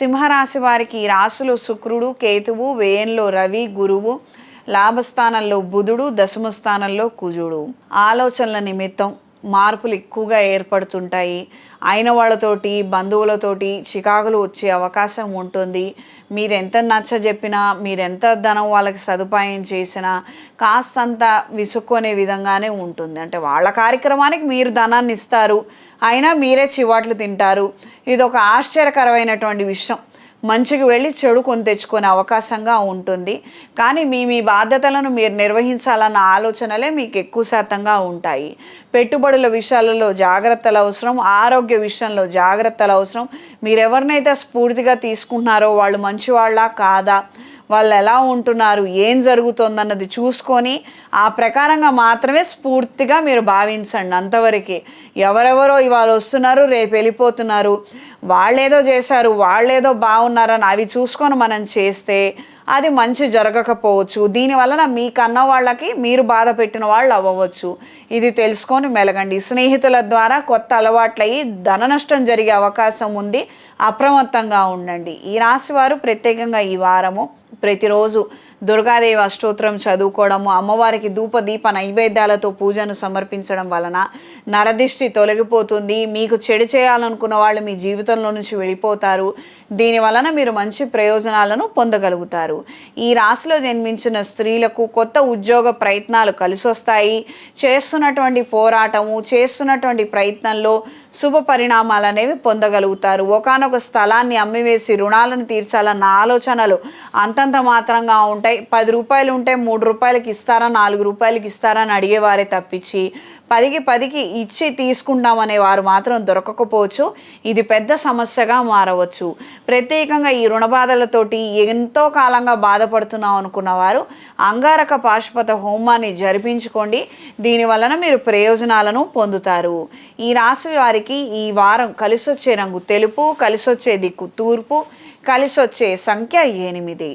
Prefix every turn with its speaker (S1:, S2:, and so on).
S1: సింహరాశి వారికి ఈ రాశిలో శుక్రుడు, కేతువు, వ్యయంలో రవి, గురువు, లాభస్థానంలో బుధుడు, దశమ స్థానంలో కుజుడు. ఆలోచనల నిమిత్తం మార్పులు ఎక్కువగా ఏర్పడుతుంటాయి. అయిన వాళ్ళతోటి, బంధువులతోటి చికాకులు వచ్చే అవకాశం ఉంటుంది. మీరెంత నచ్చజెప్పినా, మీరెంత ధనం వాళ్ళకి సదుపాయం చేసినా కాస్తంత విసుక్కునే విధంగానే ఉంటుంది. అంటే వాళ్ళ కార్యక్రమానికి మీరు ధనాన్ని ఇస్తారు, అయినా మీరే చివాట్లు తింటారు. ఇదొక ఆశ్చర్యకరమైనటువంటి విషయం. మంచికి వెళ్ళి చెడు కొని తెచ్చుకునే అవకాశంగా ఉంటుంది. కానీ మీ బాధ్యతలను మీరు నిర్వహించాలన్న ఆలోచనలే మీకు ఎక్కువ శాతంగా ఉంటాయి. పెట్టుబడుల విషయాలలో జాగ్రత్తలు అవసరం, ఆరోగ్య విషయంలో జాగ్రత్తలు అవసరం. మీరెవరినైతే స్ఫూర్తిగా తీసుకుంటున్నారో వాళ్ళు మంచివాళ్ళ కాదా, వాళ్ళు ఎలా ఉంటున్నారు, ఏం జరుగుతుందన్నది చూసుకొని ఆ ప్రకారంగా మాత్రమే స్ఫూర్తిగా మీరు భావించండి. అంతవరకే. ఎవరెవరో ఇవాళ వస్తున్నారు, రేపు వెళ్ళిపోతున్నారు, వాళ్ళేదో చేశారు, వాళ్ళేదో బాగున్నారని అవి చూసుకొని మనం చేస్తే అది మంచి జరగకపోవచ్చు. దీనివలన మీ కన్న వాళ్ళకి మీరు బాధ పెట్టిన వాళ్ళు అవ్వవచ్చు. ఇది తెలుసుకొని మెలగండి. స్నేహితుల ద్వారా కొత్త అలవాట్లయి ధన నష్టం జరిగే అవకాశం ఉంది. అప్రమత్తంగా ఉండండి. ఈ రాశి వారు ప్రత్యేకంగా ఈ వారము ప్రతిరోజు దుర్గాదేవి అష్టోత్తరం చదువుకోవడము, అమ్మవారికి ధూప దీప నైవేద్యాలతో పూజను సమర్పించడం వలన నరదిష్టి తొలగిపోతుంది. మీకు చెడు చేయాలనుకున్న వాళ్ళు మీ జీవితంలో నుంచి వెళ్ళిపోతారు. దీని వలన మీరు మంచి ప్రయోజనాలను పొందగలుగుతారు. ఈ రాశిలో జన్మించిన స్త్రీలకు కొత్త ఉద్యోగ ప్రయత్నాలు కలిసి వస్తాయి. చేస్తున్నటువంటి పోరాటము, చేస్తున్నటువంటి ప్రయత్నంలో శుభ పరిణామాలు అనేవి పొందగలుగుతారు. ఒకానొక స్థలాన్ని అమ్మివేసి రుణాలను తీర్చాలన్న ఆలోచనలు అంతంత మాత్రంగా ఉంటాయి. 10 రూపాయలు ఉంటే 3 రూపాయలకి ఇస్తారా, 4 రూపాయలకి ఇస్తారా అని అడిగేవారే తప్పించి 10కి ఇచ్చి తీసుకుంటామనే వారు మాత్రం దొరకకపోవచ్చు. ఇది పెద్ద సమస్యగా మారవచ్చు. ప్రత్యేకంగా ఈ రుణ బాధలతోటి ఎంతో కాలంగా బాధపడుతున్నాం అనుకున్న వారు అంగారక పాశుపత హోమాన్ని జరిపించుకోండి. దీనివలన మీరు ప్రయోజనాలను పొందుతారు. ఈ రాశి వారికి ఈ వారం కలిసొచ్చే రంగు తెలుపు, కలిసొచ్చే దిక్కు తూర్పు, కలిసొచ్చే సంఖ్య 8.